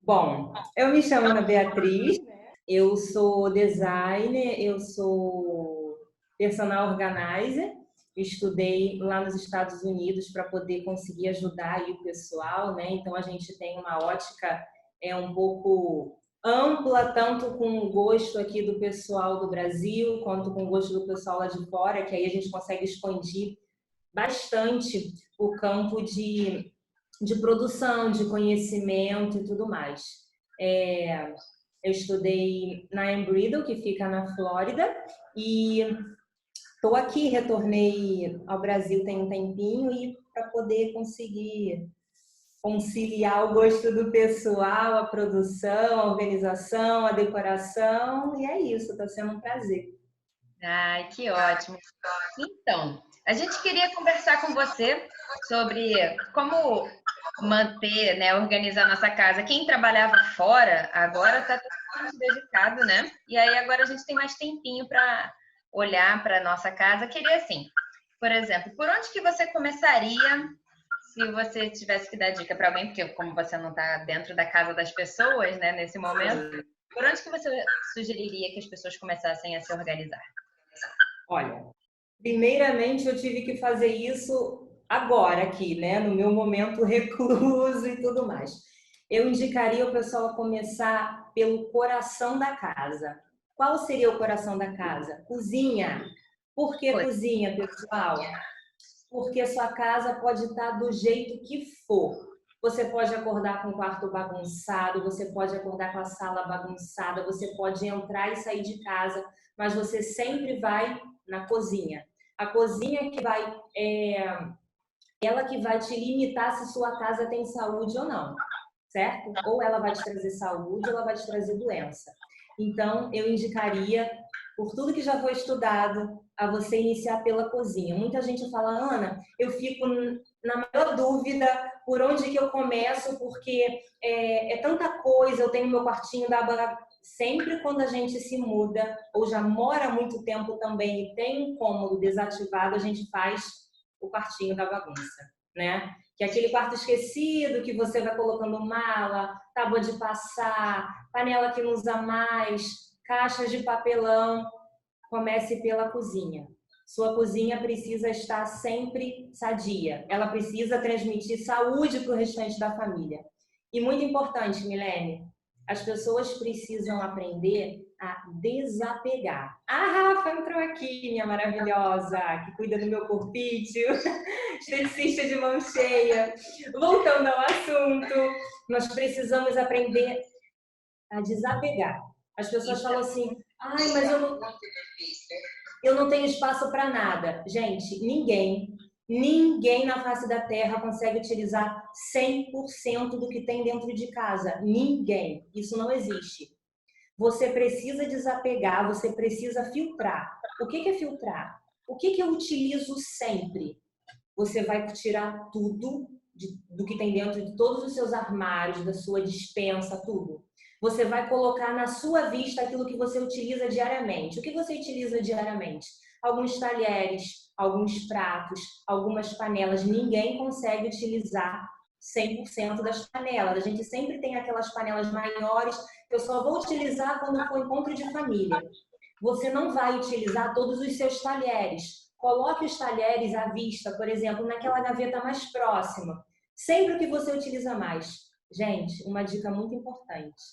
Bom, eu me chamo Ana Beatriz, eu sou designer, eu sou personal organizer, estudei lá nos Estados Unidos para poder conseguir ajudar aí o pessoal, né? Então a gente tem uma ótica um pouco ampla, tanto com o gosto aqui do pessoal do Brasil, quanto com o gosto do pessoal lá de fora, que aí a gente consegue expandir bastante o campo de produção, de conhecimento e tudo mais. Eu estudei na Embry-Riddle, que fica na Flórida, e estou aqui, retornei ao Brasil tem um tempinho e para poder conseguir conciliar o gosto do pessoal, a produção, a organização, a decoração, e é isso, está sendo um prazer. Ai, que ótimo. Então, a gente queria conversar com você sobre como manter, né, organizar nossa casa. Quem trabalhava fora, agora está totalmente dedicado, né? E aí agora a gente tem mais tempinho para olhar para nossa casa. Queria assim, por exemplo, por onde que você começaria se você tivesse que dar dica para alguém, porque como você não está dentro da casa das pessoas, né, nesse momento, por onde que você sugeriria que as pessoas começassem a se organizar? Olha, primeiramente eu tive que fazer isso agora aqui, né, no meu momento recluso e tudo mais. Eu indicaria o pessoal a começar pelo coração da casa. Qual seria o coração da casa? Cozinha. Por que Pois. cozinha, pessoal? Porque a sua casa pode estar do jeito que for. Você pode acordar com o quarto bagunçado, você pode acordar com a sala bagunçada, você pode entrar e sair de casa, mas você sempre vai na cozinha. A cozinha que vai, ela que vai te limitar se sua casa tem saúde ou não, certo? Ou ela vai te trazer saúde, ou ela vai te trazer doença. Então, eu indicaria, por tudo que já foi estudado, a você iniciar pela cozinha. Muita gente fala, Ana, eu fico na maior dúvida por onde que eu começo, porque é tanta coisa, eu tenho meu quartinho da... Sempre quando a gente se muda, ou já mora muito tempo também e tem um cômodo desativado, a gente faz o quartinho da bagunça, né? Que é aquele quarto esquecido que você vai colocando mala, tábua de passar, panela que não usa mais, caixas de papelão. Comece pela cozinha. Sua cozinha precisa estar sempre sadia. Ela precisa transmitir saúde para o restante da família. E muito importante, Milene, as pessoas precisam aprender a desapegar. A Rafa entrou aqui, minha maravilhosa, que cuida do meu corpício, esteticista de mão cheia. Voltando ao assunto, nós precisamos aprender a desapegar. As pessoas falam assim, ai, mas eu não tenho espaço para nada. Gente, ninguém na face da Terra consegue utilizar 100% do que tem dentro de casa. Ninguém. Isso não existe. Você precisa desapegar, você precisa filtrar. O que é filtrar? O que eu utilizo sempre? Você vai tirar tudo do que tem dentro de todos os seus armários, da sua despensa, tudo. Você vai colocar na sua vista aquilo que você utiliza diariamente. O que você utiliza diariamente? Alguns talheres, alguns pratos, algumas panelas. Ninguém consegue utilizar 100% das panelas. A gente sempre tem aquelas panelas maiores que eu só vou utilizar quando for encontro de família. Você não vai utilizar todos os seus talheres. Coloque os talheres à vista, por exemplo, naquela gaveta mais próxima. Sempre o que você utiliza mais. Gente, uma dica muito importante.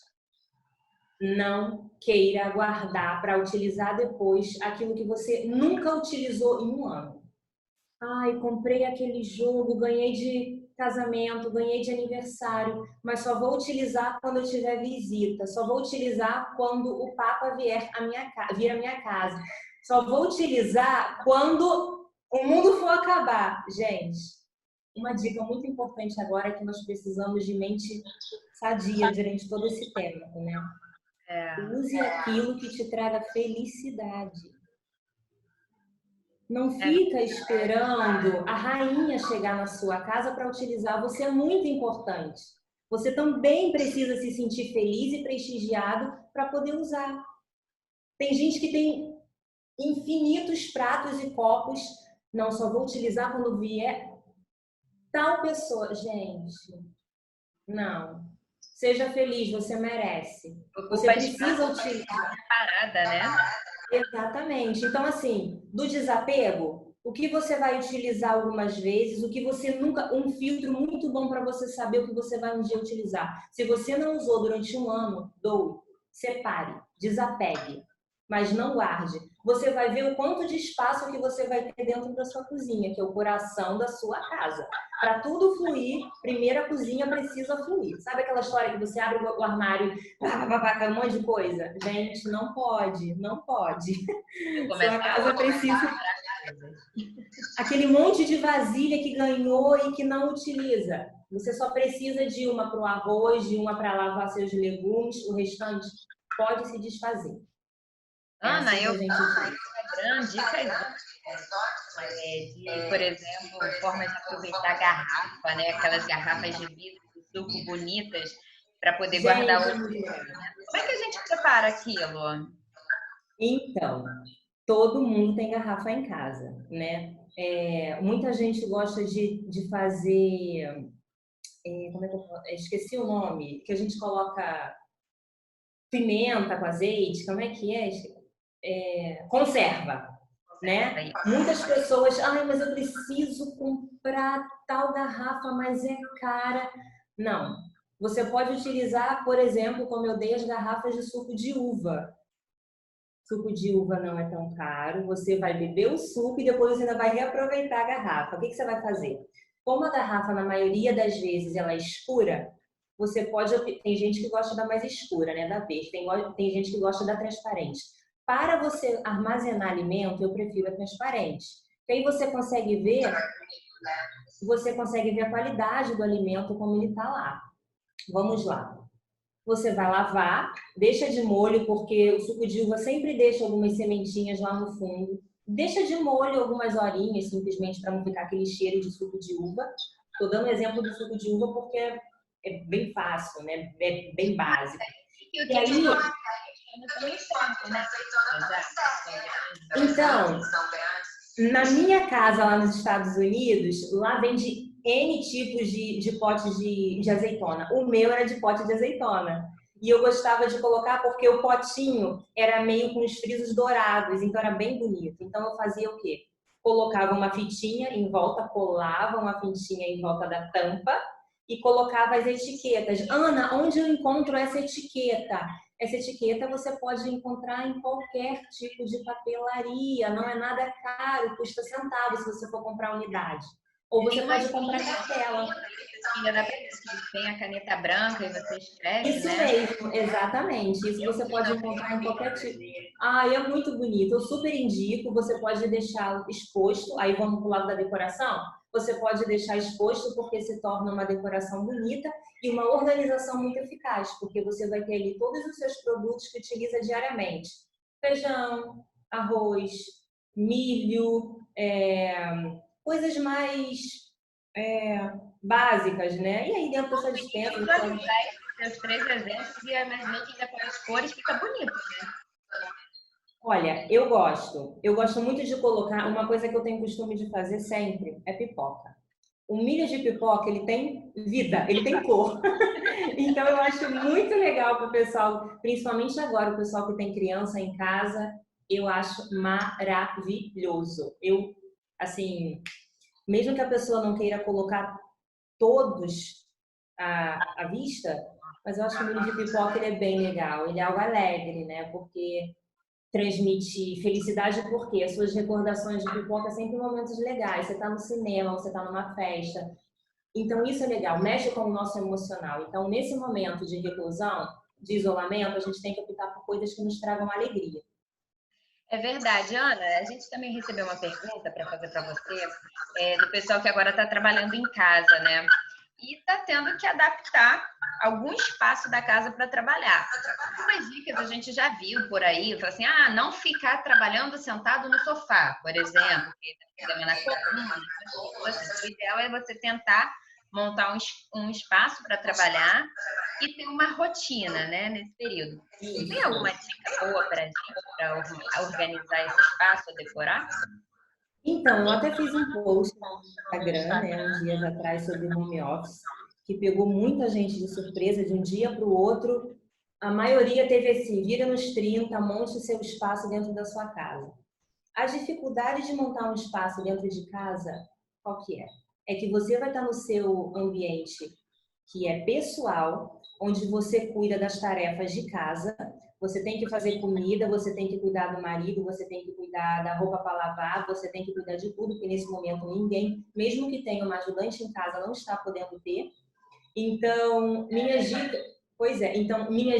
Não queira guardar para utilizar depois aquilo que você nunca utilizou em um ano. Ai, comprei aquele jogo, ganhei de casamento, ganhei de aniversário, mas só vou utilizar quando eu tiver visita, só vou utilizar quando o Papa vir à minha casa, só vou utilizar quando o mundo for acabar. Gente, uma dica muito importante agora é que nós precisamos de mente sadia durante todo esse tempo, né? Use aquilo que te traga felicidade. Não fica esperando a rainha chegar na sua casa para utilizar. Você é muito importante. Você também precisa se sentir feliz e prestigiado para poder usar. Tem gente que tem infinitos pratos e copos. Não, só vou utilizar quando vier tal pessoa. Gente, não. Seja feliz, você merece. Você Ocupa precisa espaço utilizar. parada, né? Exatamente. Então, assim, do desapego, o que você vai utilizar algumas vezes, o que você nunca. Um filtro muito bom para você saber o que você vai um dia utilizar. Se você não usou durante um ano, doe, separe, desapegue, mas não guarde. Você vai ver o quanto de espaço que você vai ter dentro da sua cozinha, que é o coração da sua casa. Para tudo fluir, primeiro a cozinha precisa fluir. Sabe aquela história que você abre o armário, cai um monte de coisa? Gente, não pode, não pode. Eu Sua começar casa hoje a precisa. separar coisas. Aquele monte de vasilha que ganhou e que não utiliza. Você só precisa de uma para o arroz, de uma para lavar seus legumes, o restante pode se desfazer. É Ana, assim que eu a gente utiliza. Instagram, dicas de, por exemplo, formas de aproveitar a garrafa, né? Aquelas garrafas de vidro de suco bonitas para poder guardar Gente, o. Como é que a gente prepara aquilo? então, todo mundo tem garrafa em casa, né? Muita gente gosta de fazer, como é que eu falo? Esqueci o nome, que a gente coloca pimenta com azeite, como é que é? Conserva, né? Aí, Muitas pessoas, ai, mas eu preciso comprar tal garrafa, mas é cara. Não. Você pode utilizar, por exemplo, como eu dei as garrafas de suco de uva. Suco de uva não é tão caro. Você vai beber o suco e depois você ainda vai reaproveitar a garrafa. O que você vai fazer? Como a garrafa, na maioria das vezes, ela é escura, você pode. Tem gente que gosta da mais escura, né? Da verde. Tem gente que gosta da transparente. Para você armazenar alimento, eu prefiro a transparente. Porque aí você consegue ver a qualidade do alimento como ele está lá. Vamos lá. Você vai lavar, deixa de molho, porque o suco de uva sempre deixa algumas sementinhas lá no fundo. Deixa de molho algumas horinhas, simplesmente para não ficar aquele cheiro de suco de uva. Estou dando exemplo do suco de uva porque é bem fácil, né? É bem básico. e o E que aí, também serve, né? então, na minha casa lá nos Estados Unidos, lá vende N tipos de potes de azeitona. O meu era de pote de azeitona. E eu gostava de colocar porque o potinho era meio com os frisos dourados, então era bem bonito. Então eu fazia o quê? Colocava uma fitinha em volta, colava uma fitinha em volta da tampa e colocava as etiquetas. Ana, onde eu encontro essa etiqueta? Essa etiqueta você pode encontrar em qualquer tipo de papelaria, não é nada caro, custa centavos se você for comprar unidade. Ou você pode comprar cartela. Tem a caneta branca e você escreve, Isso né? mesmo, exatamente. Isso você pode encontrar em qualquer tipo. Ah, é muito bonito. Eu super indico. Você pode deixar exposto. Aí vamos para o lado da decoração. Você pode deixar exposto porque se torna uma decoração bonita e uma organização muito eficaz, porque você vai ter ali todos os seus produtos que utiliza diariamente: feijão, arroz, milho, coisas mais básicas, né? E aí dentro dessa dispensa você pode. Os três exemplos e a mais ainda com as cores fica bonito, né? Olha, eu gosto. Eu gosto muito de colocar. Uma coisa que eu tenho costume de fazer sempre é pipoca. O milho de pipoca, ele tem vida, ele tem cor. Então, eu acho muito legal para o pessoal, principalmente agora, o pessoal que tem criança em casa, eu acho maravilhoso. Eu, assim, mesmo que a pessoa não queira colocar todos à vista, mas eu acho que o milho de pipoca ele é bem legal. Ele é algo alegre, né? Porque transmite felicidade porque as suas recordações de pipoca sempre momentos legais. Você está no cinema, você está numa festa. Então, isso é legal, mexe com o nosso emocional. Então, nesse momento de reclusão, de isolamento, a gente tem que optar por coisas que nos tragam alegria. É verdade, Ana. A gente também recebeu uma pergunta para fazer para você, do pessoal que agora está trabalhando em casa, né? E está tendo que adaptar algum espaço da casa para trabalhar. Algumas dicas a gente já viu por aí, assim, não ficar trabalhando sentado no sofá, por exemplo, que é na coluna. O ideal é você tentar montar um espaço para trabalhar e ter uma rotina, né, nesse período. Você tem alguma dica boa para a gente, para organizar esse espaço, decorar? Então, eu até fiz um post no Instagram, né, uns dias atrás sobre home office. que pegou muita gente de surpresa de um dia para o outro. A maioria teve assim, vira nos 30, monte o seu espaço dentro da sua casa. A dificuldade de montar um espaço dentro de casa, qual que é? É que você vai estar no seu ambiente que é pessoal, onde você cuida das tarefas de casa, você tem que fazer comida, você tem que cuidar do marido, você tem que cuidar da roupa para lavar, você tem que cuidar de tudo, porque nesse momento ninguém, mesmo que tenha uma ajudante em casa, não está podendo ter. Então, minhas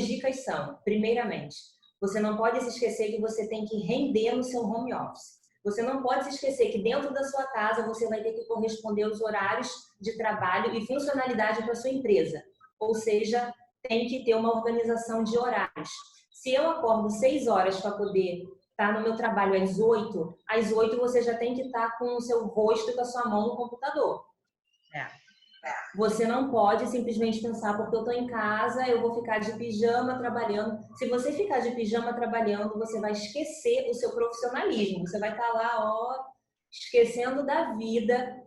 dicas são, primeiramente, você não pode se esquecer que você tem que render no seu home office. Você não pode se esquecer que dentro da sua casa você vai ter que corresponder aos horários de trabalho e funcionalidade para sua empresa. Ou seja, tem que ter uma organização de horários. Se eu acordo 6 horas para poder estar no meu trabalho às 8 você já tem que estar com o seu rosto e com a sua mão no computador. Você não pode simplesmente pensar, porque eu estou em casa, eu vou ficar de pijama trabalhando. Se você ficar de pijama trabalhando, você vai esquecer o seu profissionalismo. Você vai estar lá, esquecendo da vida.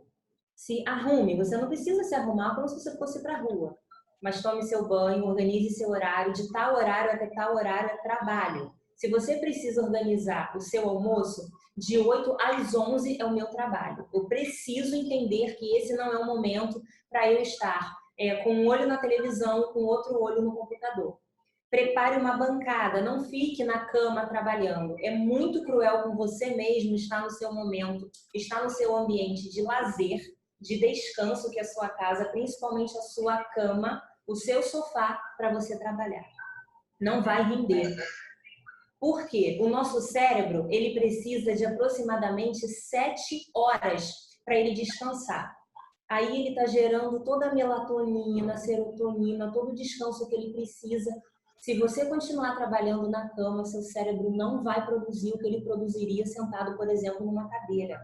Se arrume. Você não precisa se arrumar como se você fosse para a rua. Mas tome seu banho, organize seu horário. De tal horário até tal horário é trabalho. Se você precisa organizar o seu almoço, de 8 às 11 é o meu trabalho. Eu preciso entender que esse não é o momento para eu estar com um olho na televisão e com outro olho no computador. Prepare uma bancada, não fique na cama trabalhando. É muito cruel com você mesmo estar no seu momento, estar no seu ambiente de lazer, de descanso, que é a sua casa, principalmente a sua cama, o seu sofá para você trabalhar. Não vai render. Por quê? O nosso cérebro, ele precisa de aproximadamente 7 horas para ele descansar. Aí ele está gerando toda a melatonina, serotonina, todo o descanso que ele precisa. Se você continuar trabalhando na cama, seu cérebro não vai produzir o que ele produziria sentado, por exemplo, numa cadeira.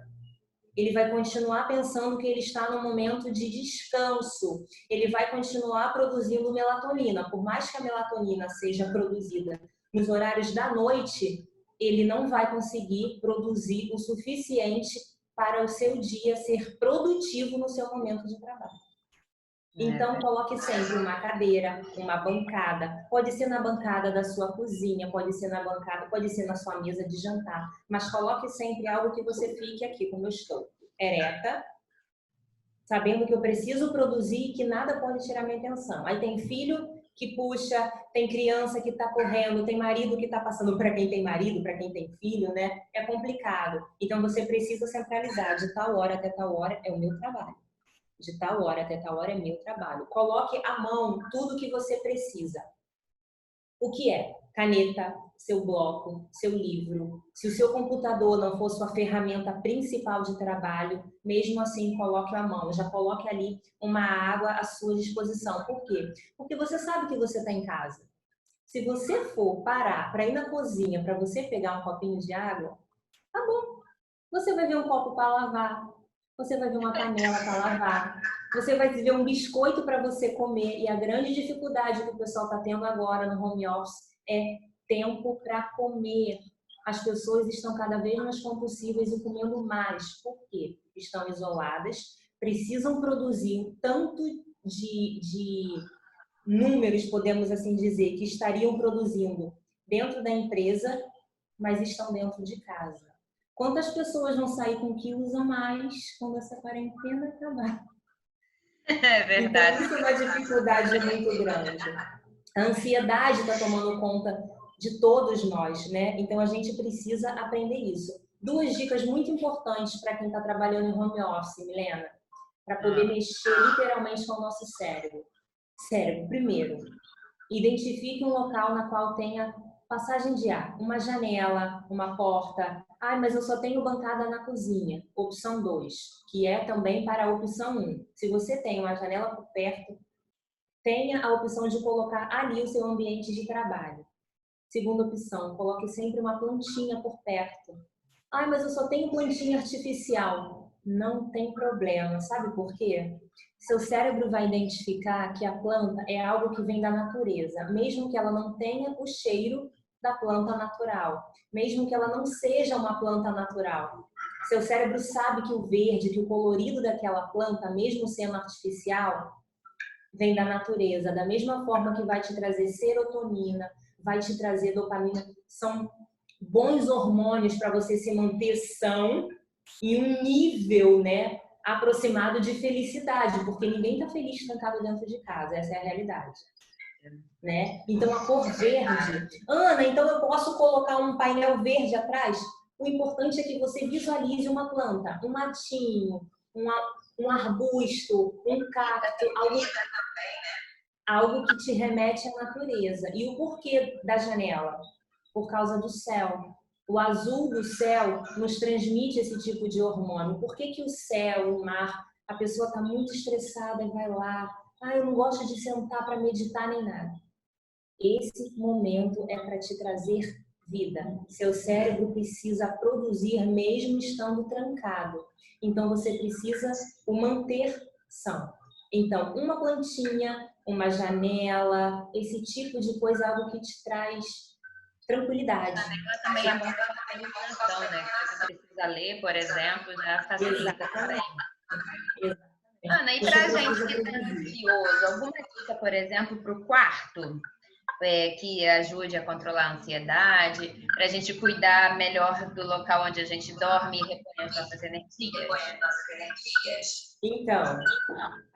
Ele vai continuar pensando que ele está num momento de descanso. Ele vai continuar produzindo melatonina. Por mais que a melatonina seja produzida nos horários da noite, ele não vai conseguir produzir o suficiente para o seu dia ser produtivo no seu momento de trabalho. Então, coloque sempre uma cadeira, uma bancada. Pode ser na bancada da sua cozinha, pode ser na bancada, pode ser na sua mesa de jantar. Mas coloque sempre algo que você fique aqui, como eu estou, ereta, sabendo que eu preciso produzir e que nada pode tirar minha atenção. Aí tem filho que puxa, tem criança que está correndo, tem marido que está passando. Para quem tem marido, para quem tem filho, né? É complicado. Então, você precisa centralizar. De tal hora até tal hora é o meu trabalho. De tal hora até tal hora é meu trabalho. Coloque à mão tudo que você precisa. O que é? Caneta, seu bloco, seu livro. Se o seu computador não for sua ferramenta principal de trabalho, mesmo assim, coloque à mão. Já coloque ali uma água à sua disposição. Por quê? Porque você sabe que você está em casa. Se você for parar para ir na cozinha para você pegar um copinho de água, tá bom. Você vai ver um copo para lavar. Você vai ver uma panela para lavar. Você vai ver um biscoito para você comer. E a grande dificuldade que o pessoal está tendo agora no home office é tempo para comer. As pessoas estão cada vez mais compulsivas e comendo mais. Por quê? Estão isoladas, precisam produzir um tanto de números, podemos assim dizer, que estariam produzindo dentro da empresa, mas estão dentro de casa. Quantas pessoas vão sair com quilos a mais quando essa quarentena acabar? É verdade. Então, isso é uma dificuldade muito grande. A ansiedade está tomando conta de todos nós, né? Então, a gente precisa aprender isso. 2 dicas muito importantes para quem está trabalhando em home office, Milena, para poder mexer literalmente com o nosso cérebro. Primeiro, identifique um local na qual tenha passagem de ar, uma janela, uma porta. Mas eu só tenho bancada na cozinha. Opção 2, que é também para a opção 1. Se você tem uma janela por perto, tenha a opção de colocar ali o seu ambiente de trabalho. Segunda opção, coloque sempre uma plantinha por perto. Mas eu só tenho plantinha artificial. Não tem problema. Sabe por quê? Seu cérebro vai identificar que a planta é algo que vem da natureza, mesmo que ela não tenha o cheiro da planta natural, mesmo que ela não seja uma planta natural. Seu cérebro sabe que o verde, que o colorido daquela planta, mesmo sendo artificial, vem da natureza. Da mesma forma que vai te trazer serotonina, vai te trazer dopamina, são bons hormônios para você se manter são e um nível, né, aproximado de felicidade, porque ninguém está feliz trancado dentro de casa, essa é a realidade. Né? Então a cor verde, Ana, então eu posso colocar um painel verde atrás? O importante é que você visualize uma planta, um matinho, um arbusto, um cacto, algo que te remete à natureza. E o porquê da janela? Por causa do céu. O azul do céu nos transmite esse tipo de hormônio. Por que que o céu, o mar, a pessoa está muito estressada e vai lá, eu não gosto de sentar para meditar nem nada. Esse momento é para te trazer vida. Seu cérebro precisa produzir mesmo estando trancado. Então você precisa o manter são. Então, uma plantinha, uma janela, esse tipo de coisa é algo que te traz tranquilidade. A também é bom para a organização, né? Você precisa ler, por exemplo, já facilita também. Ana, e para a gente que está ansioso, alguma dica, por exemplo, para o quarto? Que ajude a controlar a ansiedade, para a gente cuidar melhor do local onde a gente dorme e repõe as nossas energias? Então,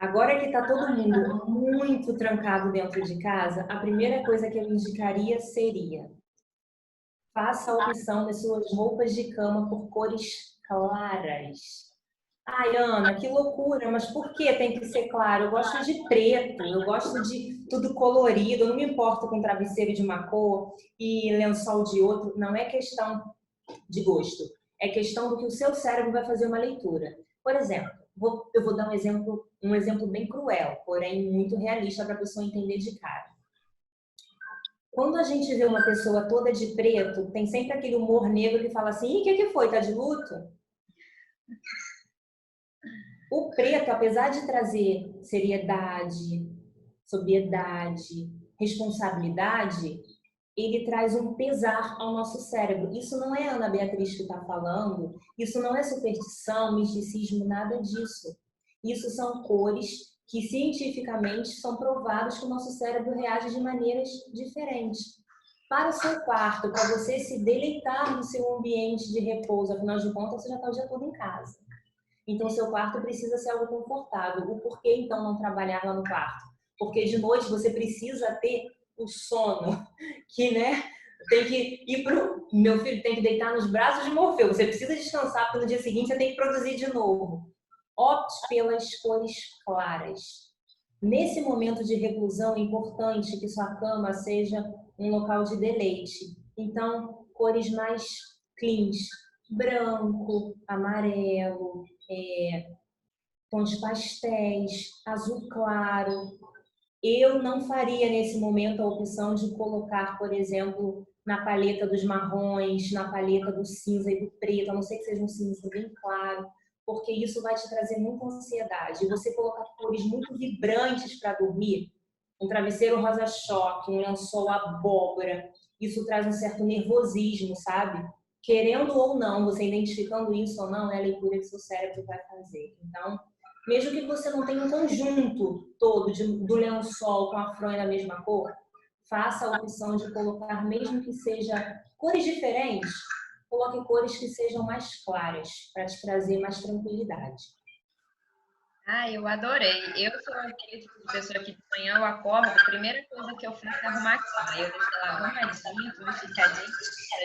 agora que está todo mundo muito trancado dentro de casa, a primeira coisa que eu indicaria seria: faça a opção das suas roupas de cama por cores claras. Ai, Ana, que loucura, mas por que tem que ser claro? Eu gosto de preto, eu gosto de tudo colorido, eu não me importo com travesseiro de uma cor e lençol de outro. Não é questão de gosto, é questão do que o seu cérebro vai fazer uma leitura. Por exemplo, eu vou dar um exemplo bem cruel, porém muito realista para a pessoa entender de cara. Quando a gente vê uma pessoa toda de preto, tem sempre aquele humor negro que fala assim: o que foi? Tá de luto? O preto, apesar de trazer seriedade, sobriedade, responsabilidade, ele traz um pesar ao nosso cérebro. Isso não é a Ana Beatriz que está falando, isso não é superstição, misticismo, nada disso. Isso são cores que cientificamente são provadas que o nosso cérebro reage de maneiras diferentes. Para o seu quarto, para você se deleitar no seu ambiente de repouso, afinal de contas, você já está o dia todo em casa. Então, seu quarto precisa ser algo confortável. O porquê, então, não trabalhar lá no quarto? Porque de noite você precisa ter o sono, que, né, tem que ir pro... Meu filho tem que deitar nos braços de Morfeu. Você precisa descansar, porque no dia seguinte você tem que produzir de novo. Opte pelas cores claras. Nesse momento de reclusão, é importante que sua cama seja um local de deleite. Então, cores mais cleans, branco, amarelo, tons pastéis, azul claro. Eu não faria nesse momento a opção de colocar, por exemplo, na paleta dos marrons, na paleta do cinza e do preto, a não ser que seja um cinza bem claro, porque isso vai te trazer muita ansiedade. E você colocar cores muito vibrantes para dormir, um travesseiro rosa-choque, um lençol abóbora, isso traz um certo nervosismo, sabe? Querendo ou não, você identificando isso ou não, é a leitura que seu cérebro vai fazer. Então, mesmo que você não tenha um conjunto todo do lençol com a fronha da mesma cor, faça a opção de colocar, mesmo que seja cores diferentes, coloque cores que sejam mais claras, para te trazer mais tranquilidade. Eu adorei. Eu sou aquele tipo de pessoa que de manhã eu acordo, a primeira coisa que eu faço é arrumar a cama. Eu deixo ela arrumadinha, tudo esticadinho,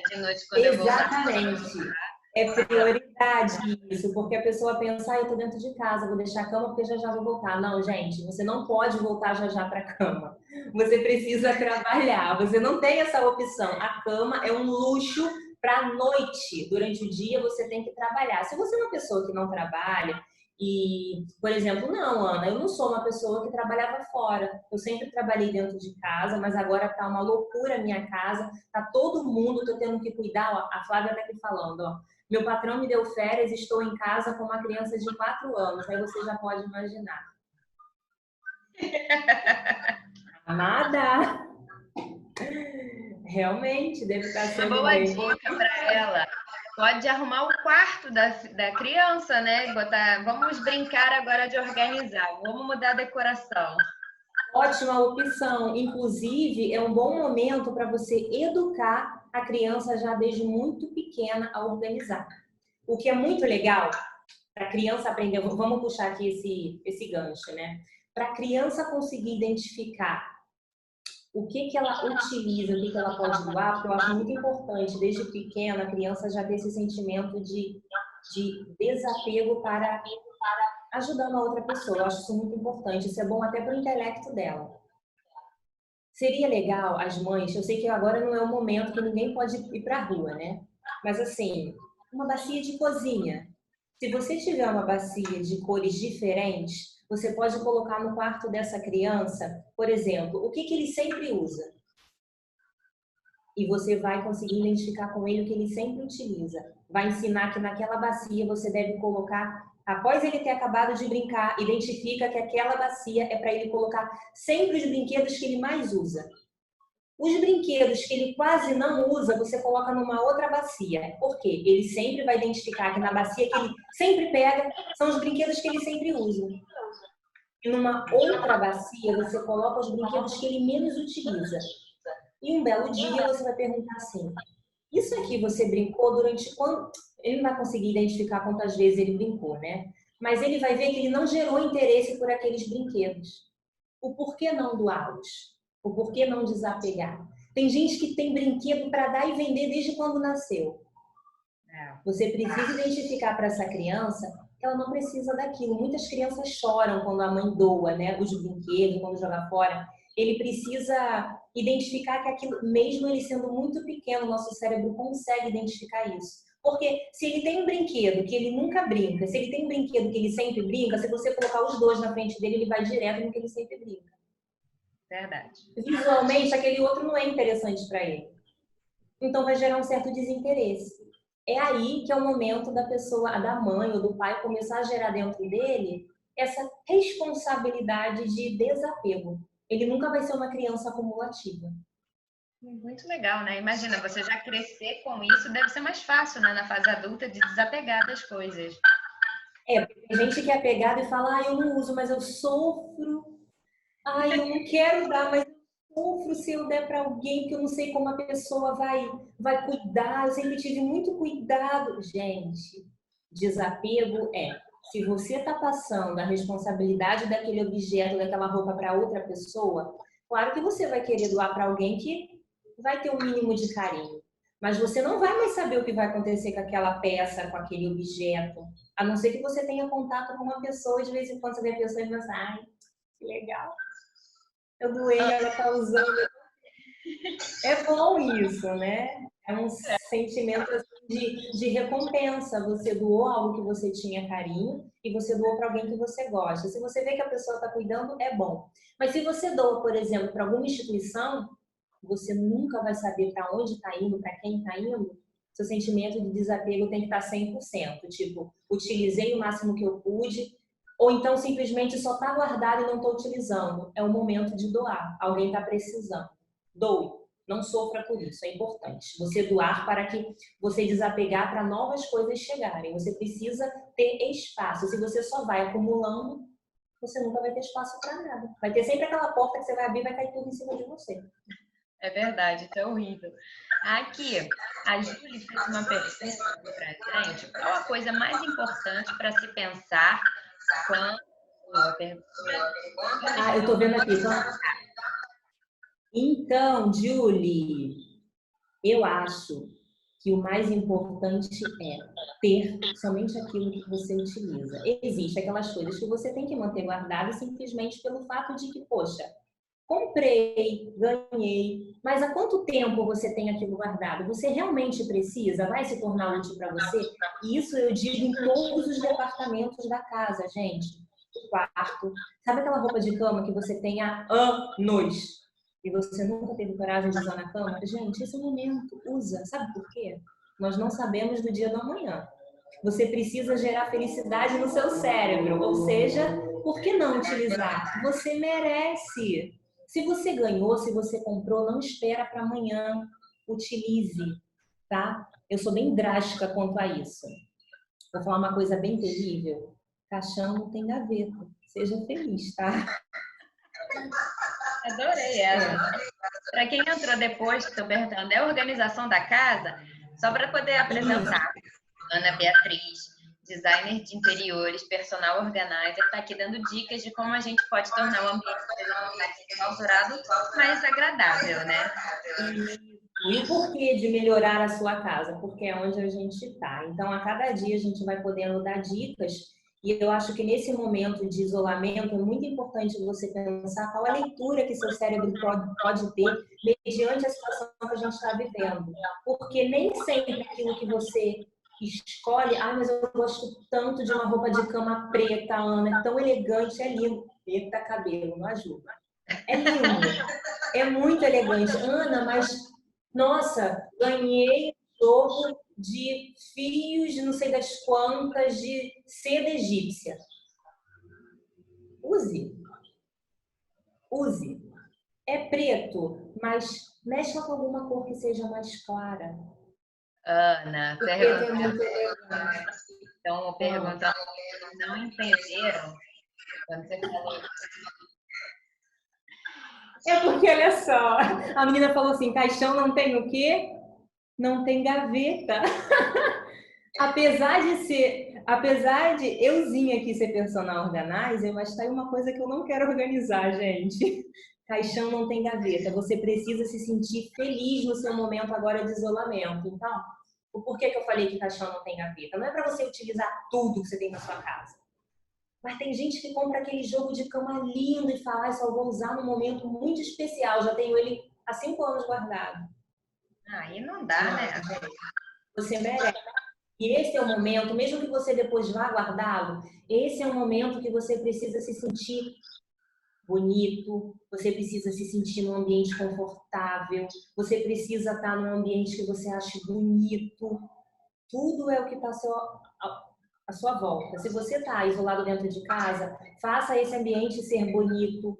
de noite quando eu voltar. Exatamente. É prioridade isso, porque a pessoa pensa, eu tô dentro de casa, vou deixar a cama porque já vou voltar. Não, gente, você não pode voltar já para a cama. Você precisa trabalhar, você não tem essa opção. A cama é um luxo para a noite. Durante o dia você tem que trabalhar. Se você é uma pessoa que não trabalha e, por exemplo, não, Ana, eu não sou uma pessoa que trabalhava fora. Eu sempre trabalhei dentro de casa, mas agora tá uma loucura a minha casa. Tá todo mundo, tô tendo que cuidar. Ó, a Flávia tá aqui falando, ó. Meu patrão me deu férias, estou em casa com uma criança de 4 anos. Aí você já pode imaginar. Amada! Realmente, deve estar sendo uma boa dica para ela. Pode arrumar o quarto da criança, né? Vamos brincar agora de organizar. Vamos mudar a decoração. Ótima opção. Inclusive, é um bom momento para você educar a criança já desde muito pequena a organizar. O que é muito legal para a criança aprender, vamos puxar aqui esse gancho, né? Para a criança conseguir identificar o que ela utiliza, o que ela pode doar, porque eu acho muito importante, desde pequena, a criança já ter esse sentimento de desapego para ajudar uma outra pessoa. Eu acho isso muito importante. Isso é bom até para o intelecto dela. Seria legal as mães, eu sei que agora não é o momento que ninguém pode ir para a rua, né? Mas assim, uma bacia de cozinha. Se você tiver uma bacia de cores diferentes, você pode colocar no quarto dessa criança, por exemplo, o que ele sempre usa. E você vai conseguir identificar com ele o que ele sempre utiliza. Vai ensinar que naquela bacia você deve colocar, após ele ter acabado de brincar, identifica que aquela bacia é para ele colocar sempre os brinquedos que ele mais usa. Os brinquedos que ele quase não usa, você coloca numa outra bacia. Por quê? Ele sempre vai identificar que na bacia que ele sempre pega são os brinquedos que ele sempre usa. E numa outra bacia, você coloca os brinquedos que ele menos utiliza. E um belo dia você vai perguntar assim: isso aqui você brincou durante quanto? Ele não vai conseguir identificar quantas vezes ele brincou, né? Mas ele vai ver que ele não gerou interesse por aqueles brinquedos. O porquê não doá-los? O porquê não desapegar? Tem gente que tem brinquedo para dar e vender desde quando nasceu. Você precisa identificar para essa criança que ela não precisa daquilo. Muitas crianças choram quando a mãe doa, né, os brinquedos, quando joga fora. Ele precisa identificar que aquilo, mesmo ele sendo muito pequeno, nosso cérebro consegue identificar isso. Porque se ele tem um brinquedo que ele nunca brinca, se ele tem um brinquedo que ele sempre brinca, se você colocar os dois na frente dele, ele vai direto no que ele sempre brinca. Verdade. Visualmente, aquele outro não é interessante para ele. Então vai gerar um certo desinteresse. É aí que é o momento da pessoa, da mãe ou do pai, começar a gerar dentro dele essa responsabilidade de desapego. Ele nunca vai ser uma criança acumulativa. Muito legal, né? Imagina, você já crescer com isso deve ser mais fácil, né? Na fase adulta, de desapegar das coisas. Tem gente que é apegada e fala, eu não uso, mas eu sofro. Eu não quero dar, mas eu sofro se eu der para alguém, que eu não sei como a pessoa vai cuidar. Eu sempre tive muito cuidado. Gente, desapego se você está passando a responsabilidade daquele objeto, daquela roupa para outra pessoa, claro que você vai querer doar para alguém que vai ter um mínimo de carinho. Mas você não vai mais saber o que vai acontecer com aquela peça, com aquele objeto. A não ser que você tenha contato com uma pessoa e de vez em quando você vê a pessoa e pensa, ai, que legal. Eu doei, ela está usando. É bom isso, né? É um sentimento assim, de recompensa. Você doou algo que você tinha carinho e você doou para alguém que você gosta. Se você vê que a pessoa está cuidando, é bom. Mas se você doa, por exemplo, para alguma instituição, você nunca vai saber para onde está indo, para quem está indo. Seu sentimento de desapego tem que estar 100%. Tipo, utilizei o máximo que eu pude, ou então simplesmente só está guardado e não estou utilizando. É o momento de doar. Alguém está precisando. Doe. Não sofra por isso. É importante. Você doar para que você desapegar para novas coisas chegarem. Você precisa ter espaço. Se você só vai acumulando, você nunca vai ter espaço para nada. Vai ter sempre aquela porta que você vai abrir e vai cair tudo em cima de você. É verdade, isso é horrível. Aqui, a Júlia fez uma pergunta para a gente. Qual a coisa mais importante para se pensar quando... eu tô vendo aqui. Então, Julie, eu acho que o mais importante é ter somente aquilo que você utiliza. Existem aquelas coisas que você tem que manter guardadas simplesmente pelo fato de que, poxa, comprei, ganhei, mas há quanto tempo você tem aquilo guardado? Você realmente precisa? Vai se tornar útil para você? E isso eu digo em todos os departamentos da casa, gente. O quarto. Sabe aquela roupa de cama que você tem há anos e você nunca teve coragem de usar na cama? Gente, esse é o momento. Usa. Sabe por quê? Nós não sabemos do dia do amanhã. Você precisa gerar felicidade no seu cérebro. Ou seja, por que não utilizar? Você merece. Se você ganhou, se você comprou, não espera para amanhã. Utilize, tá? Eu sou bem drástica quanto a isso. Vou falar uma coisa bem terrível. Caixão não tem gaveta. Seja feliz, tá? Adorei essa. Para quem entrou depois, estou perguntando, é a organização da casa? Só para poder apresentar. Ana Beatriz, designer de interiores, personal organizer, está aqui dando dicas de como a gente pode tornar o ambiente enclausurado mais agradável, né? E o porquê de melhorar a sua casa? Porque é onde a gente está. Então, a cada dia a gente vai podendo dar dicas. E eu acho que nesse momento de isolamento é muito importante você pensar qual a leitura que seu cérebro pode ter mediante a situação que a gente está vivendo. Porque nem sempre aquilo que você escolhe, mas eu gosto tanto de uma roupa de cama preta, Ana, é tão elegante, é lindo. Preta cabelo, não ajuda. É lindo, é muito elegante. Ana, mas nossa, ganhei um jogo de fios, não sei das quantas, de seda egípcia. Use. Use. É preto, mas mescla com alguma cor que seja mais clara. Ana, estão perguntando, não entenderam quando você falou. É porque, olha só, a menina falou assim, caixão não tem o quê? Não tem gaveta. Apesar de euzinha aqui ser personal organizer, mas tá aí uma coisa que eu não quero organizar, gente. Caixão não tem gaveta. Você precisa se sentir feliz no seu momento agora de isolamento. Então, o porquê que eu falei que caixão não tem gaveta? Não é para você utilizar tudo que você tem na sua casa. Mas tem gente que compra aquele jogo de cama lindo e fala, só vou usar num momento muito especial. Já tenho ele há 5 anos guardado. Aí não dá, né? Você merece. E esse é o momento, mesmo que você depois vá guardá-lo, esse é o momento que você precisa se sentir bonito, você precisa se sentir num ambiente confortável, você precisa estar num ambiente que você ache bonito. Tudo é o que está à sua volta. Se você está isolado dentro de casa, faça esse ambiente ser bonito,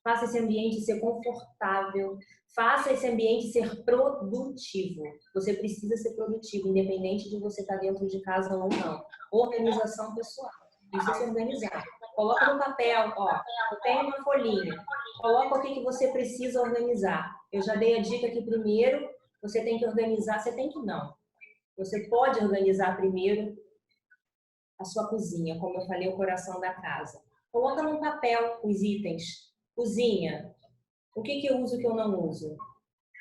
faça esse ambiente ser confortável, faça esse ambiente ser produtivo. Você precisa ser produtivo, independente de você estar dentro de casa ou não. Organização pessoal. Isso é se organizar. Coloca no papel, tem uma folhinha. Coloca o que você precisa organizar. Eu já dei a dica que primeiro você tem que organizar, você tem que não. Você pode organizar primeiro a sua cozinha, como eu falei, o coração da casa. Coloca num papel os itens. Cozinha. O que eu uso, o que eu não uso?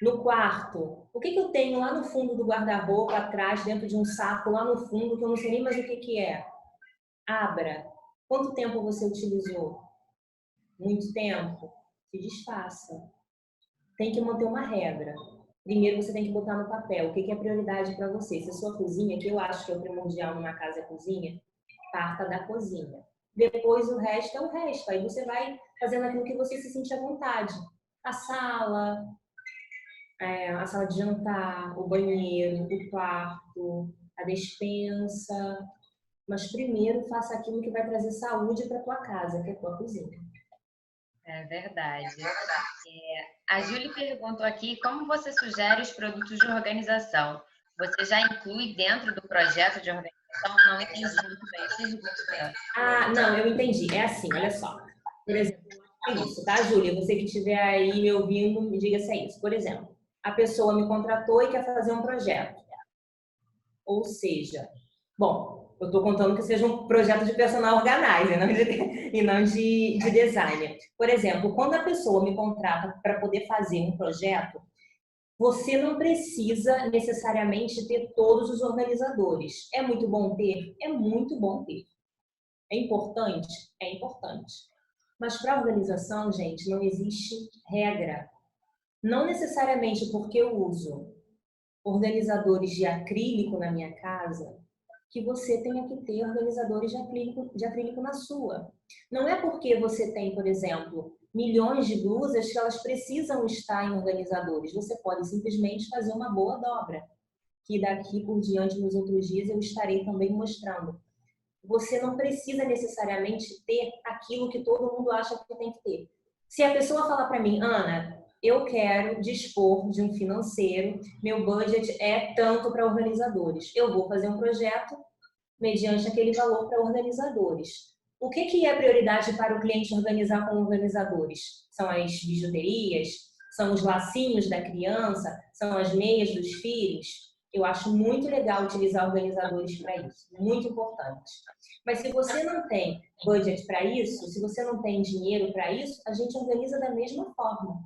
No quarto. O que eu tenho lá no fundo do guarda-roupa, atrás, dentro de um saco, lá no fundo, que eu não sei nem mais o que é? Abra. Quanto tempo você utilizou? Muito tempo? Se desfaça. Tem que manter uma regra. Primeiro você tem que botar no papel o que é prioridade para você. Se a sua cozinha, que eu acho que é o primordial numa casa é a cozinha, parta da cozinha. Depois o resto é o resto. Aí você vai fazendo aquilo que você se sente à vontade. A sala de jantar, o banheiro, o quarto, a despensa. Mas primeiro faça aquilo que vai trazer saúde para tua casa, que é a tua cozinha. É verdade. A Júlia perguntou aqui como você sugere os produtos de organização. Você já inclui dentro do projeto de organização? Não entendi muito bem. Não, eu entendi. É assim, olha só. Por exemplo, é isso, tá, Júlia? Você que estiver aí me ouvindo, me diga se é isso. Por exemplo, a pessoa me contratou e quer fazer um projeto. Ou seja, bom, eu estou contando que seja um projeto de personal organizer e não de designer. Por exemplo, quando a pessoa me contrata para poder fazer um projeto, você não precisa necessariamente ter todos os organizadores. É muito bom ter? É muito bom ter. É importante? É importante. Mas para organização, gente, não existe regra. Não necessariamente porque eu uso organizadores de acrílico na minha casa, que você tenha que ter organizadores de acrílico na sua. Não é porque você tem, por exemplo, milhões de blusas que elas precisam estar em organizadores. Você pode simplesmente fazer uma boa dobra, que daqui por diante, nos outros dias, eu estarei também mostrando. Você não precisa necessariamente ter aquilo que todo mundo acha que tem que ter. Se a pessoa falar para mim, Ana, eu quero dispor de um financeiro, meu budget é tanto para organizadores. Eu vou fazer um projeto mediante aquele valor para organizadores. O que é prioridade para o cliente organizar com organizadores? São as bijuterias? São os lacinhos da criança? São as meias dos filhos? Eu acho muito legal utilizar organizadores para isso, muito importante. Mas se você não tem budget para isso, se você não tem dinheiro para isso, a gente organiza da mesma forma.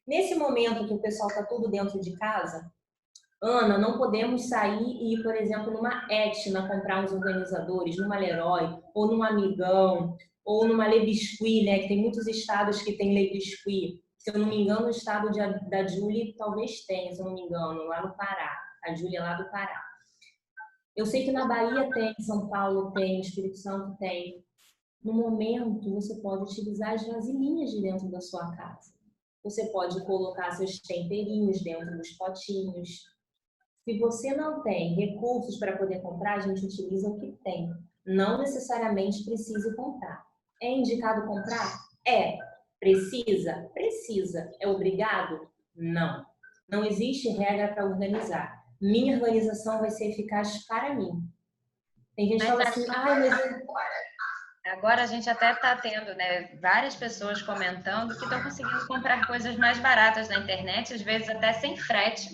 Nesse momento que o pessoal está tudo dentro de casa, Ana, não podemos sair e ir, por exemplo, numa Etna comprar uns organizadores, numa Leroy, ou num Amigão, ou numa Le Biscuit, né? Que tem muitos estados que tem Le Biscuit. Se eu não me engano, o estado da Júlia talvez tenha, se eu não me engano, lá no Pará. A Júlia é lá do Pará. Eu sei que na Bahia tem, São Paulo tem, Espírito Santo tem. No momento, você pode utilizar as vasilhinhas de dentro da sua casa. Você pode colocar seus temperinhos dentro dos potinhos. Se você não tem recursos para poder comprar, a gente utiliza o que tem. Não necessariamente precisa comprar. É indicado comprar? É. Precisa? Precisa. É obrigado? Não. Não existe regra para organizar. Minha organização vai ser eficaz para mim. Tem gente que fala assim, mas... Agora a gente até está tendo, né, várias pessoas comentando que estão conseguindo comprar coisas mais baratas na internet, às vezes até sem frete.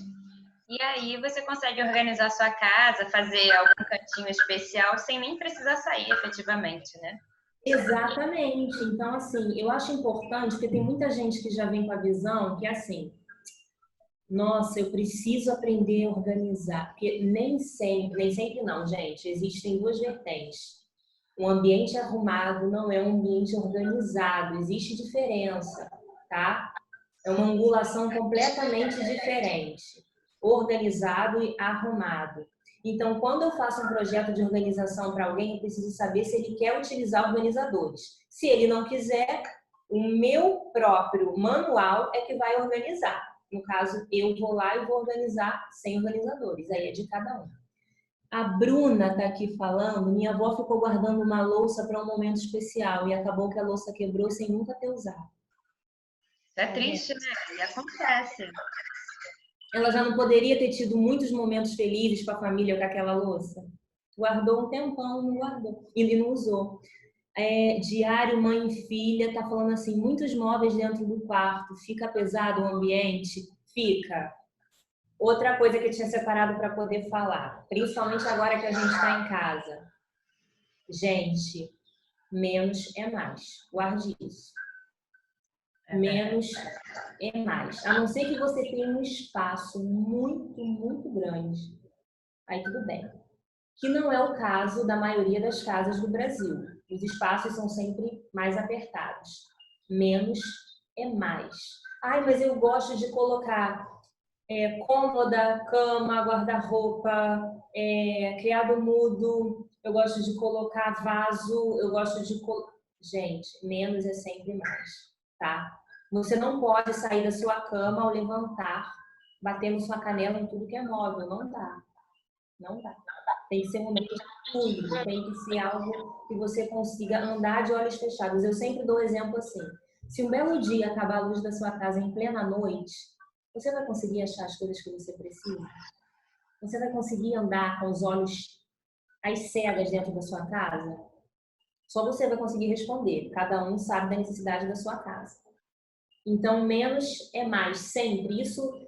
E aí você consegue organizar sua casa, fazer algum cantinho especial sem nem precisar sair efetivamente, né? Exatamente. Então, assim, eu acho importante, porque tem muita gente que já vem com a visão que é assim, nossa, eu preciso aprender a organizar. Porque nem sempre não, gente. Existem duas vertentes. Um ambiente arrumado não é um ambiente organizado. Existe diferença, tá? É uma angulação completamente diferente. Organizado e arrumado. Então, quando eu faço um projeto de organização para alguém, eu preciso saber se ele quer utilizar organizadores. Se ele não quiser, o meu próprio manual é que vai organizar. No caso, eu vou lá e vou organizar sem organizadores. Aí é de cada um. A Bruna está aqui falando, minha avó ficou guardando uma louça para um momento especial e acabou que a louça quebrou sem nunca ter usado. É triste, né? E acontece. Ela já não poderia ter tido muitos momentos felizes com a família com aquela louça? Guardou um tempão, não guardou. E não usou. Diário Mãe e Filha tá falando assim, muitos móveis dentro do quarto, fica pesado o ambiente? Fica. Outra coisa que eu tinha separado para poder falar, principalmente agora que a gente está em casa. Gente, menos é mais. Guarde isso. Menos é mais. A não ser que você tenha um espaço muito, muito grande. Aí tudo bem. Que não é o caso da maioria das casas do Brasil. Os espaços são sempre mais apertados. Menos é mais. Ai, mas eu gosto de colocar cômoda, cama, guarda-roupa, criado mudo. Eu gosto de colocar vaso. Eu gosto de... Gente, menos é sempre mais, tá? Você não pode sair da sua cama ao levantar, batendo sua canela em tudo que é móvel. Não dá. Não dá. Tem que ser um ambiente fluido, tem que ser algo que você consiga andar de olhos fechados. Eu sempre dou exemplo assim. Se um belo dia acabar a luz da sua casa em plena noite, você vai conseguir achar as coisas que você precisa? Você vai conseguir andar com os olhos às cegas dentro da sua casa? Só você vai conseguir responder. Cada um sabe da necessidade da sua casa. Então, menos é mais, sempre. Isso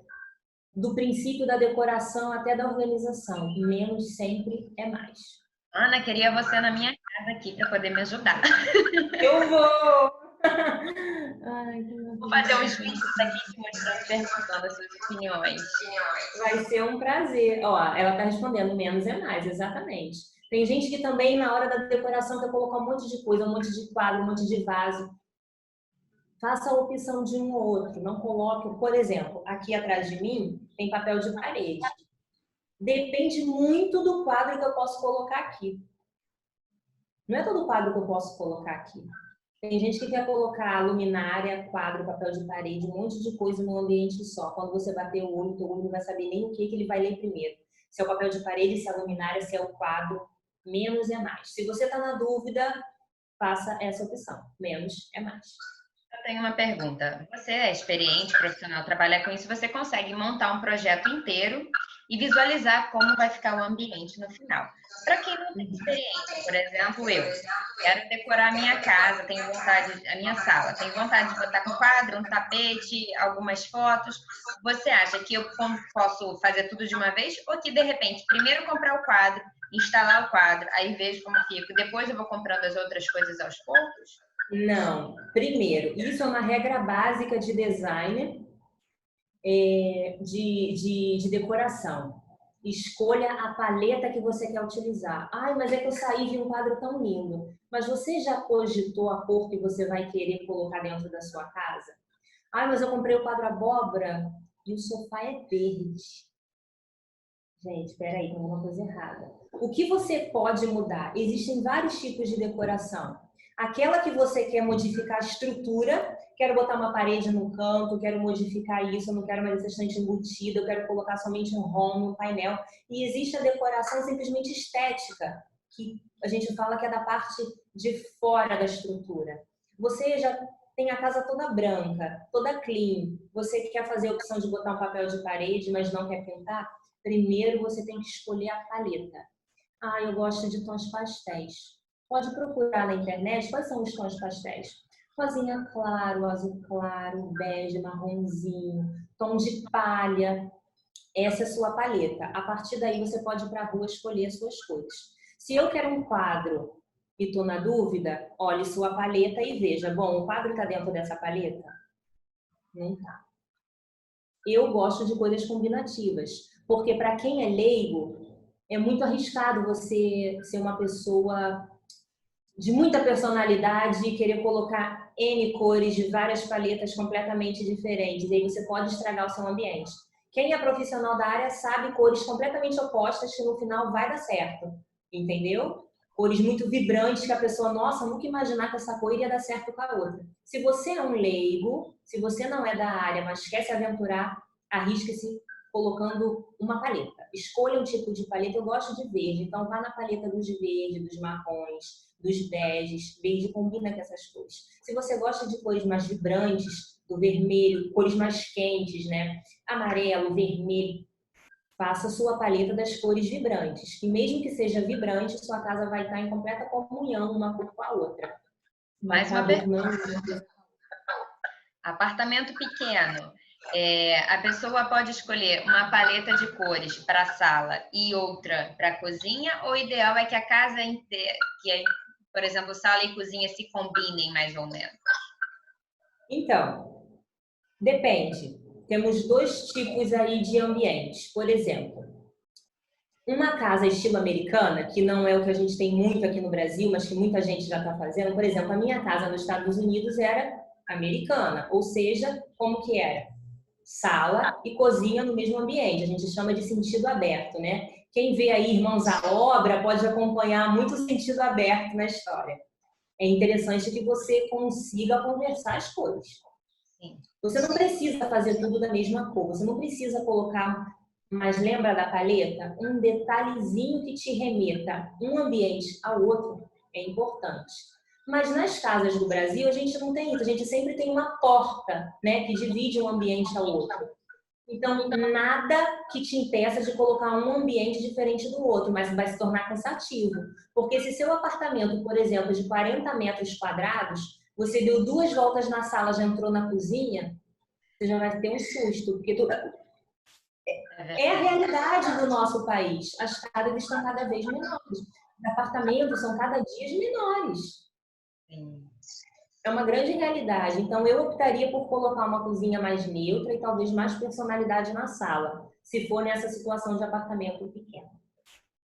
do princípio da decoração até da organização. Menos sempre é mais. Ana, queria você na minha casa aqui para poder me ajudar. Eu vou! Ai, Vou fazer uns vídeos aqui te mostrando, perguntando as suas opiniões. Vai ser um prazer. Ó, ela tá respondendo, menos é mais, exatamente. Tem gente que também, na hora da decoração, quer colocar um monte de coisa, um monte de quadro, um monte de vaso. Faça a opção de um ou outro. Não coloque, por exemplo, aqui atrás de mim tem papel de parede. Depende muito do quadro que eu posso colocar aqui. Não é todo quadro que eu posso colocar aqui. Tem gente que quer colocar luminária, quadro, papel de parede, um monte de coisa num ambiente só. Quando você bater o olho, teu olho não vai saber nem o que ele vai ler primeiro. Se é o papel de parede, se é a luminária, se é o quadro. Menos é mais. Se você está na dúvida, faça essa opção. Menos é mais. Eu tenho uma pergunta. Você é experiente, profissional, trabalha com isso, você consegue montar um projeto inteiro e visualizar como vai ficar o ambiente no final. Para quem não tem experiência, por exemplo, eu quero decorar a minha casa, tenho vontade, a minha sala, tenho vontade de botar um quadro, um tapete, algumas fotos. Você acha que eu posso fazer tudo de uma vez ou que, de repente, primeiro comprar o quadro, instalar o quadro, aí vejo como fica, depois eu vou comprando as outras coisas aos poucos? Não. Primeiro, isso é uma regra básica de design, de decoração. Escolha a paleta que você quer utilizar. Ai, mas é que eu saí de um quadro tão lindo. Mas você já cogitou a cor que você vai querer colocar dentro da sua casa? Ai, mas eu comprei o quadro abóbora e o sofá é verde. Gente, peraí, tem alguma coisa errada. O que você pode mudar? Existem vários tipos de decoração. Aquela que você quer modificar a estrutura, quero botar uma parede no canto, quero modificar isso, eu não quero mais essa estante embutida, eu quero colocar somente um home, um painel. E existe a decoração simplesmente estética, que a gente fala que é da parte de fora da estrutura. Você já tem a casa toda branca, toda clean, você quer fazer a opção de botar um papel de parede, mas não quer pintar? Primeiro você tem que escolher a paleta. Ah, eu gosto de tons pastéis. Pode procurar na internet quais são os tons pastéis. Rosinha claro, azul claro, bege, marronzinho, tom de palha. Essa é a sua paleta. A partir daí você pode ir para a rua escolher as suas cores. Se eu quero um quadro e estou na dúvida, olhe sua paleta e veja. Bom, o quadro está dentro dessa paleta? Não está. Eu gosto de cores combinativas, porque para quem é leigo, é muito arriscado você ser uma pessoa de muita personalidade e querer colocar N cores de várias paletas completamente diferentes. E aí você pode estragar o seu ambiente. Quem é profissional da área sabe cores completamente opostas que no final vai dar certo. Entendeu? Cores muito vibrantes que a pessoa, nossa, nunca imaginar que essa cor iria dar certo com a outra. Se você é um leigo, se você não é da área, mas quer se aventurar, arrisque-se colocando uma paleta. Escolha um tipo de paleta. Eu gosto de verde, então vá na paleta dos verdes, dos marrons, dos beges. Verde combina com essas cores. Se você gosta de cores mais vibrantes, do vermelho, cores mais quentes, né? Amarelo, vermelho, faça sua paleta das cores vibrantes, que mesmo que seja vibrante, sua casa vai estar em completa comunhão uma cor com a outra. Mais uma pergunta. Apartamento pequeno. A pessoa pode escolher uma paleta de cores para a sala e outra para a cozinha, ou o ideal é que a casa inteira, por exemplo, sala e cozinha se combinem mais ou menos? Então, depende. Temos dois tipos aí de ambientes. Por exemplo, uma casa estilo americana, que não é o que a gente tem muito aqui no Brasil, mas que muita gente já está fazendo. Por exemplo, a minha casa nos Estados Unidos era americana, ou seja, como que era? Sala e cozinha no mesmo ambiente. A gente chama de sentido aberto, né? Quem vê aí Irmãos à Obra pode acompanhar muito sentido aberto na história. É interessante que você consiga conversar as cores. Sim. Você não precisa fazer tudo da mesma cor, você não precisa colocar, mas lembra da paleta? Um detalhezinho que te remeta um ambiente ao outro é importante. Mas nas casas do Brasil a gente não tem isso, a gente sempre tem uma porta, né, que divide um ambiente ao outro. Então, nada que te impeça de colocar um ambiente diferente do outro, mas vai se tornar cansativo. Porque se seu apartamento, por exemplo, de 40 metros quadrados, você deu 2 voltas na sala, já entrou na cozinha, você já vai ter um susto. Porque é a realidade do nosso país. As casas estão cada vez menores. Os apartamentos são cada dia menores. Sim. É uma grande realidade. Então, eu optaria por colocar uma cozinha mais neutra e talvez mais personalidade na sala, se for nessa situação de apartamento pequeno.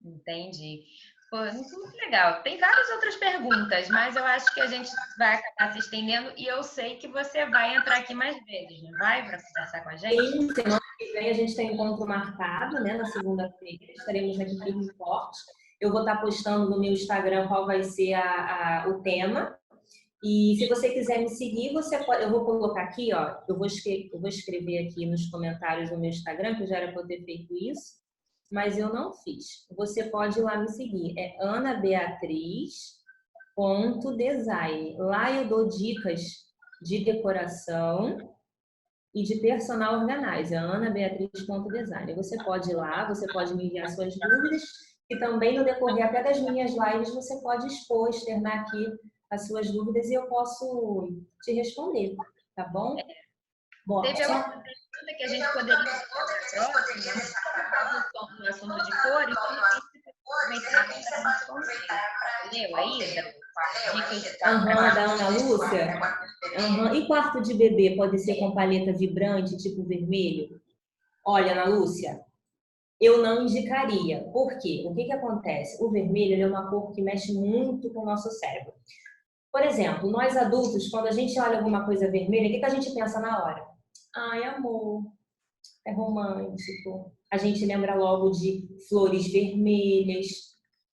Entendi. Pô, muito legal. Tem várias outras perguntas, mas eu acho que a gente vai acabar se estendendo e eu sei que você vai entrar aqui mais vezes, não vai? Para conversar com a gente? Sim, semana que vem a gente tem um encontro marcado, né? Na segunda-feira, estaremos aqui firme e forte. Eu vou estar postando no meu Instagram qual vai ser o tema. E se você quiser me seguir, você pode, eu vou colocar aqui, ó, eu vou escrever aqui nos comentários do meu Instagram, que eu já era para eu ter feito isso, mas eu não fiz. Você pode ir lá me seguir, é anabeatriz.design. Lá eu dou dicas de decoração e de personal organizer, anabeatriz.design. Você pode ir lá, você pode me enviar suas dúvidas e também no decorrer até das minhas lives você pode expor, externar aqui as suas dúvidas e eu posso te responder, tá bom? Bom, teve alguma pergunta que a gente poderia fazer próxima, falando no assunto de cor, então aproveitar para responder. Leu aí? Dicas da Ana Lúcia? E quarto de bebê pode ser com paleta vibrante, tipo vermelho? Olha, Ana Lúcia, eu não indicaria. Por quê? O que que acontece? O vermelho ele é uma cor que mexe muito com o nosso cérebro. Por exemplo, nós adultos, quando a gente olha alguma coisa vermelha, o que que a gente pensa na hora? Ai, amor, é romântico. A gente lembra logo de flores vermelhas.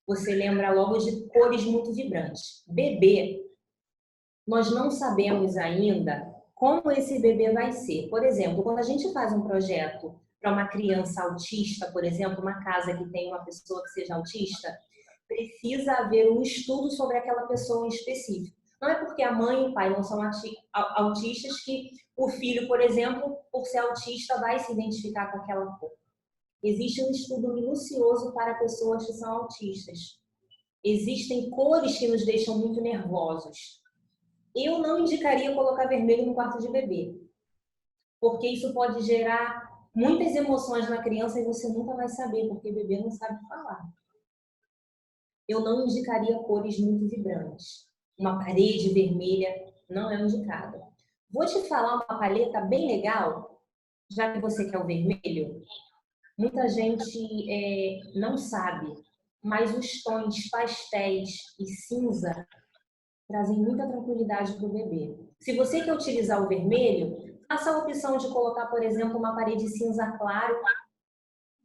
Você lembra logo de cores muito vibrantes. Bebê, nós não sabemos ainda como esse bebê vai ser. Por exemplo, quando a gente faz um projeto para uma criança autista, por exemplo, uma casa que tem uma pessoa que seja autista, precisa haver um estudo sobre aquela pessoa em específico. Não é porque a mãe e o pai não são autistas que o filho, por exemplo, por ser autista, vai se identificar com aquela cor. Existe um estudo minucioso para pessoas que são autistas. Existem cores que nos deixam muito nervosos. Eu não indicaria colocar vermelho no quarto de bebê, porque isso pode gerar muitas emoções na criança e você nunca vai saber, porque o bebê não sabe falar. Eu não indicaria cores muito vibrantes. Uma parede vermelha não é indicada. Vou te falar uma paleta bem legal, já que você quer o vermelho. Muita gente não sabe, mas os tons pastéis e cinza trazem muita tranquilidade para o bebê. Se você quer utilizar o vermelho, faça a opção de colocar, por exemplo, uma parede cinza claro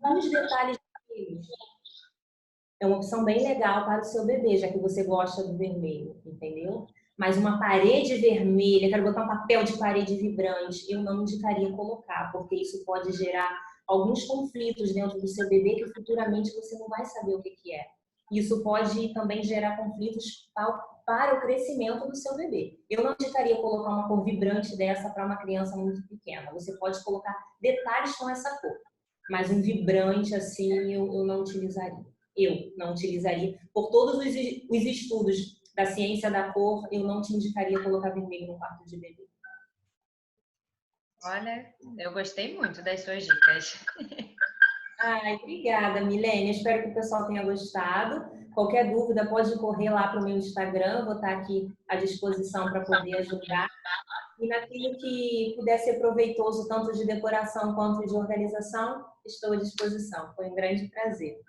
com os detalhes vermelhos. É uma opção bem legal para o seu bebê, já que você gosta do vermelho, entendeu? Mas uma parede vermelha, quero botar um papel de parede vibrante, eu não indicaria colocar, porque isso pode gerar alguns conflitos dentro do seu bebê que futuramente você não vai saber o que é. Isso pode também gerar conflitos para o crescimento do seu bebê. Eu não indicaria colocar uma cor vibrante dessa para uma criança muito pequena. Você pode colocar detalhes com essa cor, mas um vibrante assim eu não utilizaria. Eu não utilizaria. Por todos os estudos da ciência da cor, eu não te indicaria colocar vermelho no quarto de bebê. Olha, eu gostei muito das suas dicas. Ai, obrigada, Milene. Espero que o pessoal tenha gostado. Qualquer dúvida pode correr lá para o meu Instagram, vou estar aqui à disposição para poder ajudar. E naquilo que puder ser proveitoso, tanto de decoração quanto de organização, estou à disposição. Foi um grande prazer.